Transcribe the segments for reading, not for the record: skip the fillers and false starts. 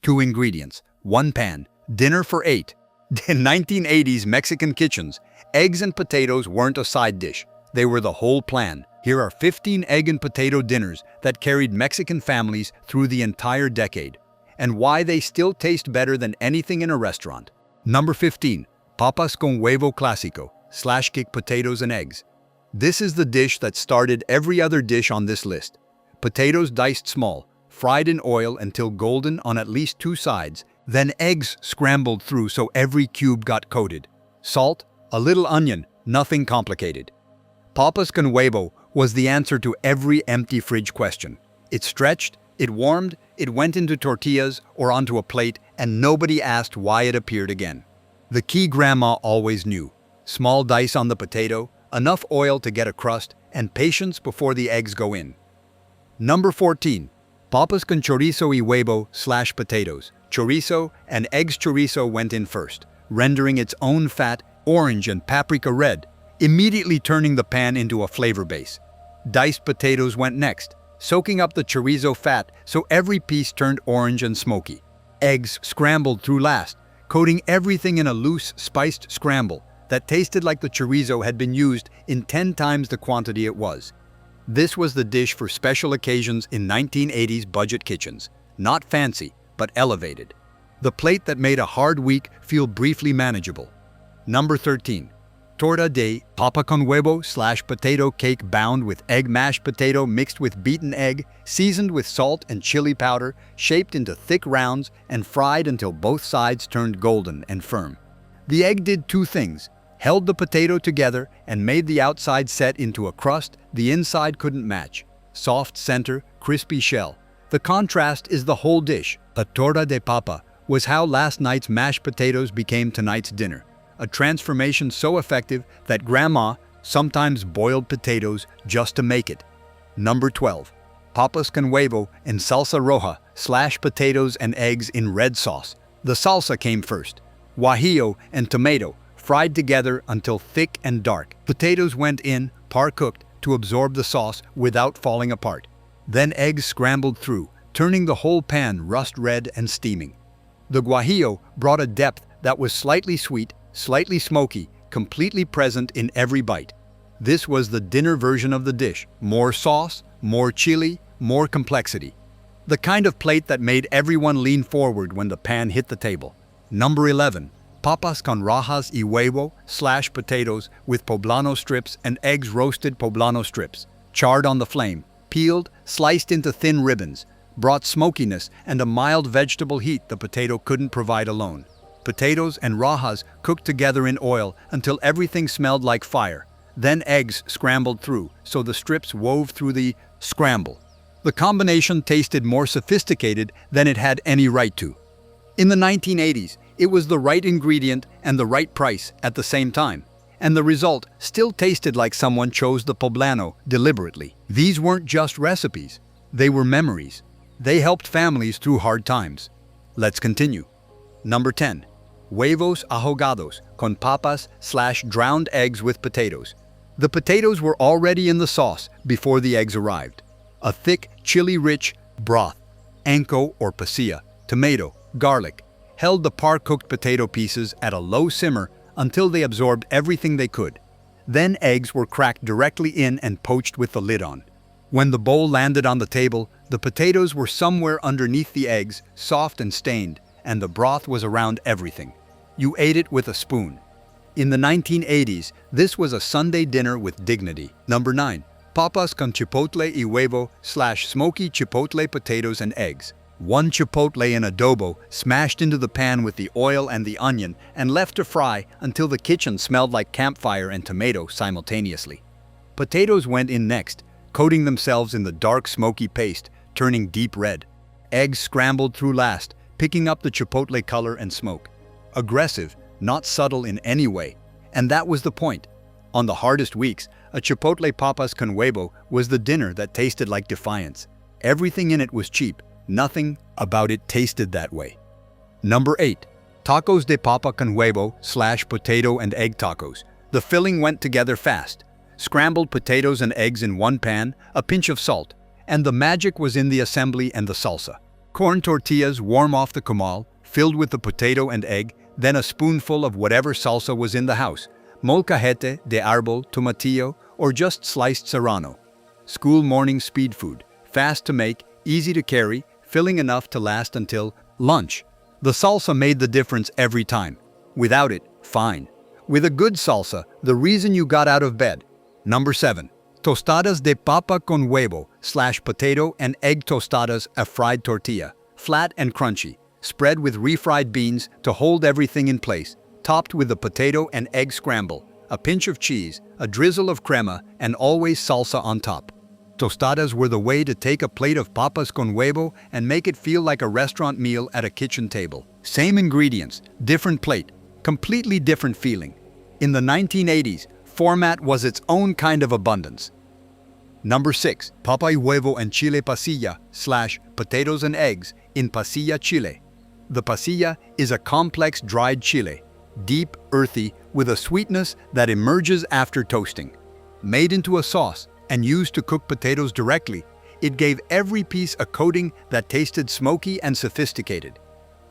2 ingredients, 1 pan, dinner for 8. In 1980s Mexican kitchens, eggs and potatoes weren't a side dish. They were the whole plan. Here are 15 egg and potato dinners that carried Mexican families through the entire decade, and why they still taste better than anything in a restaurant. Number 15. Papa Skone Classico, /kick potatoes and eggs. This is the dish that started every other dish on this list. Potatoes diced small, fried in oil until golden on at least 2 sides, then eggs scrambled through so every cube got coated. Salt, a little onion, nothing complicated. Papa Skone was the answer to every empty fridge question. It stretched, it warmed, it went into tortillas or onto a plate, and nobody asked why it appeared again. The key Grandma always knew: small dice on the potato, enough oil to get a crust, and patience before the eggs go in. Number 14. Papas con chorizo y huevo / potatoes. Chorizo and eggs. Chorizo went in first, rendering its own fat orange and paprika red, immediately turning the pan into a flavor base. Diced potatoes went next, soaking up the chorizo fat so every piece turned orange and smoky. Eggs scrambled through last, coating everything in a loose, spiced scramble that tasted like the chorizo had been used in 10 times the quantity it was. This was the dish for special occasions in 1980s budget kitchens. Not fancy, but elevated. The plate that made a hard week feel briefly manageable. Number 13. Torta de papa con huevo / potato cake bound with egg. Mashed potato mixed with beaten egg, seasoned with salt and chili powder, shaped into thick rounds, and fried until both sides turned golden and firm. The egg did 2 things: held the potato together and made the outside set into a crust the inside couldn't match. Soft center, crispy shell. The contrast is the whole dish. A torta de papa was how last night's mashed potatoes became tonight's dinner. A transformation so effective that Grandma sometimes boiled potatoes just to make it. Number 12. Papas con huevo and salsa roja / potatoes and eggs in red sauce. The salsa came first. Guajillo and tomato, fried together until thick and dark. Potatoes went in, par-cooked, to absorb the sauce without falling apart. Then eggs scrambled through, turning the whole pan rust red and steaming. The guajillo brought a depth that was slightly sweet, slightly smoky, completely present in every bite. This was the dinner version of the dish. More sauce, more chili, more complexity. The kind of plate that made everyone lean forward when the pan hit the table. Number 11. Papas con rajas y huevo / potatoes with poblano strips and eggs. Roasted poblano strips, charred on the flame, peeled, sliced into thin ribbons, brought smokiness and a mild vegetable heat the potato couldn't provide alone. Potatoes and rajas cooked together in oil until everything smelled like fire. Then eggs scrambled through, so the strips wove through the scramble. The combination tasted more sophisticated than it had any right to. In the 1980s, it was the right ingredient and the right price at the same time, and the result still tasted like someone chose the poblano deliberately. These weren't just recipes, they were memories. They helped families through hard times. Let's continue. Number 10. Huevos ahogados con papas / drowned eggs with potatoes. The potatoes were already in the sauce before the eggs arrived. A thick, chili-rich broth, anco or pasilla, tomato, garlic, held the par-cooked potato pieces at a low simmer until they absorbed everything they could. Then eggs were cracked directly in and poached with the lid on. When the bowl landed on the table, the potatoes were somewhere underneath the eggs, soft and stained, and the broth was around everything. You ate it with a spoon. In the 1980s, this was a Sunday dinner with dignity. Number 9. Papas con chipotle y huevo / smoky chipotle potatoes and eggs. 1 chipotle in adobo smashed into the pan with the oil and the onion and left to fry until the kitchen smelled like campfire and tomato simultaneously. Potatoes went in next, coating themselves in the dark smoky paste, turning deep red. Eggs scrambled through last, picking up the chipotle color and smoke. Aggressive, not subtle in any way. And that was the point. On the hardest weeks, a chipotle papas con huevo was the dinner that tasted like defiance. Everything in it was cheap. Nothing about it tasted that way. Number 8. Tacos de papa con huevo / potato and egg tacos. The filling went together fast. Scrambled potatoes and eggs in one pan, a pinch of salt, and the magic was in the assembly and the salsa. Corn tortillas warm off the comal, filled with the potato and egg, then a spoonful of whatever salsa was in the house, molcajete, de árbol, tomatillo, or just sliced serrano. School morning speed food, fast to make, easy to carry, filling enough to last until lunch. The salsa made the difference every time. Without it, fine. With a good salsa, the reason you got out of bed. Number 7. Tostadas de papa con huevo / potato and egg tostadas, a fried tortilla, flat and crunchy, spread with refried beans to hold everything in place, topped with the potato and egg scramble, a pinch of cheese, a drizzle of crema, and always salsa on top. Tostadas were the way to take a plate of papas con huevo and make it feel like a restaurant meal at a kitchen table. Same ingredients, different plate, completely different feeling. In the 1980s, format was its own kind of abundance. Number 6. Papa y huevo and chile pasilla / potatoes and eggs in Pasilla, Chile. The pasilla is a complex dried chile, deep, earthy, with a sweetness that emerges after toasting. Made into a sauce and used to cook potatoes directly, it gave every piece a coating that tasted smoky and sophisticated.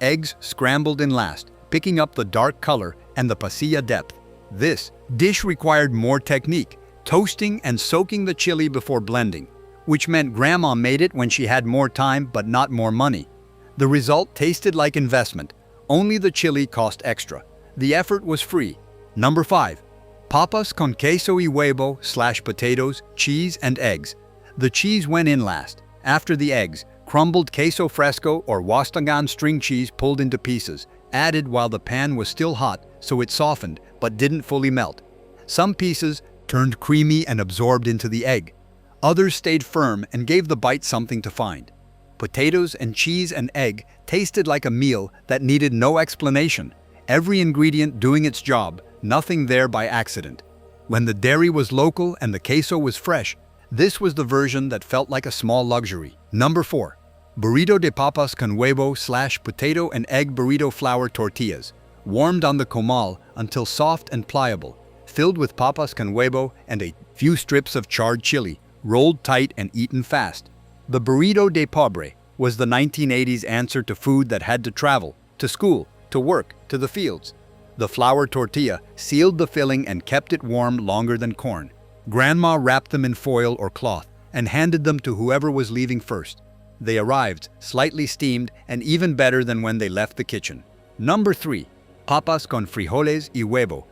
Eggs scrambled in last, picking up the dark color and the pasilla depth. This dish required more technique, toasting and soaking the chili before blending, which meant Grandma made it when she had more time but not more money. The result tasted like investment. Only the chili cost extra. The effort was free. Number 5. Papas con queso y huevo / potatoes, cheese and eggs. The cheese went in last. After the eggs, crumbled queso fresco or Wastangan string cheese pulled into pieces, added while the pan was still hot so it softened but didn't fully melt. Some pieces turned creamy and absorbed into the egg. Others stayed firm and gave the bite something to find. Potatoes and cheese and egg tasted like a meal that needed no explanation. Every ingredient doing its job, nothing there by accident. When the dairy was local and the queso was fresh, this was the version that felt like a small luxury. Number 4. Burrito de papas con huevo / potato and egg burrito flour tortillas, warmed on the comal until soft and pliable, filled with papas con huevo and a few strips of charred chili, rolled tight and eaten fast. The burrito de pobre was the 1980s answer to food that had to travel, to school, to work, to the fields. The flour tortilla sealed the filling and kept it warm longer than corn. Grandma wrapped them in foil or cloth and handed them to whoever was leaving first. They arrived, slightly steamed, and even better than when they left the kitchen. Number 3. Papas con frijoles y huevo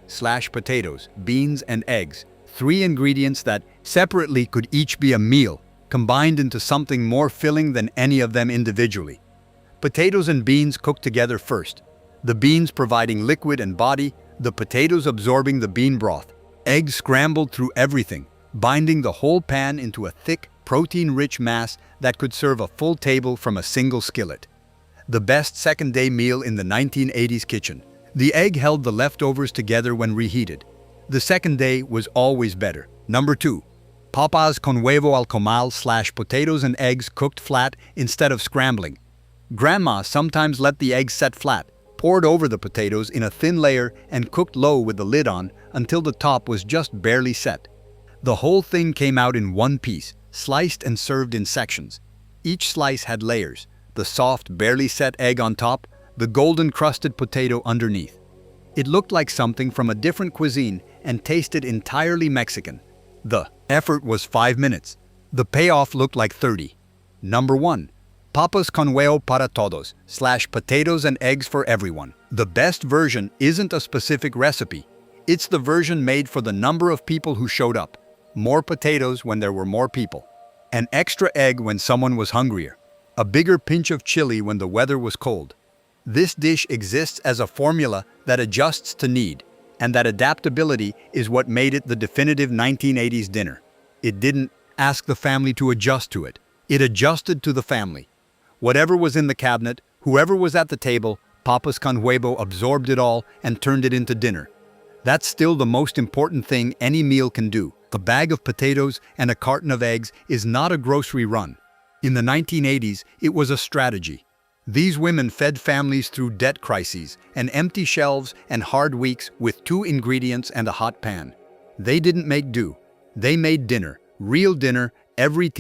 / potatoes, beans and eggs. 3 ingredients that, separately, could each be a meal, combined into something more filling than any of them individually. Potatoes and beans cooked together first. The beans providing liquid and body, the potatoes absorbing the bean broth. Eggs scrambled through everything, binding the whole pan into a thick, protein-rich mass that could serve a full table from a single skillet. The best second-day meal in the 1980s kitchen. The egg held the leftovers together when reheated. The second day was always better. Number 2. Papas con huevo al comal / potatoes and eggs cooked flat instead of scrambling. Grandma sometimes let the eggs set flat, poured over the potatoes in a thin layer and cooked low with the lid on until the top was just barely set. The whole thing came out in one piece, sliced and served in sections. Each slice had layers, the soft, barely set egg on top, the golden crusted potato underneath. It looked like something from a different cuisine and tasted entirely Mexican. The effort was 5 minutes. The payoff looked like 30. Number 1. Papas con huevo para todos / potatoes and eggs for everyone. The best version isn't a specific recipe. It's the version made for the number of people who showed up. More potatoes when there were more people. An extra egg when someone was hungrier. A bigger pinch of chili when the weather was cold. This dish exists as a formula that adjusts to need, and that adaptability is what made it the definitive 1980s dinner. It didn't ask the family to adjust to it. It adjusted to the family. Whatever was in the cabinet, whoever was at the table, Papas con huevo absorbed it all and turned it into dinner. That's still the most important thing any meal can do. A bag of potatoes and a carton of eggs is not a grocery run. In the 1980s, it was a strategy. These women fed families through debt crises and empty shelves and hard weeks with 2 ingredients and a hot pan. They didn't make do. They made dinner, real dinner, every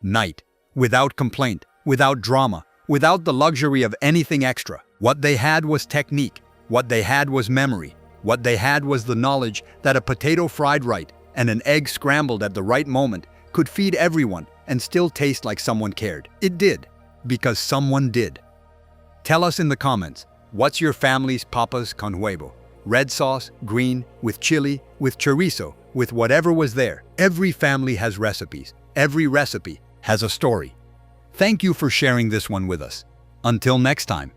night, without complaint, without drama, without the luxury of anything extra. What they had was technique. What they had was memory. What they had was the knowledge that a potato fried right and an egg scrambled at the right moment could feed everyone and still taste like someone cared. It did, because someone did. Tell us in the comments, what's your family's Papa Skone Classico? Red sauce, green, with chili, with chorizo, with whatever was there. Every family has recipes. Every recipe has a story. Thank you for sharing this one with us. Until next time.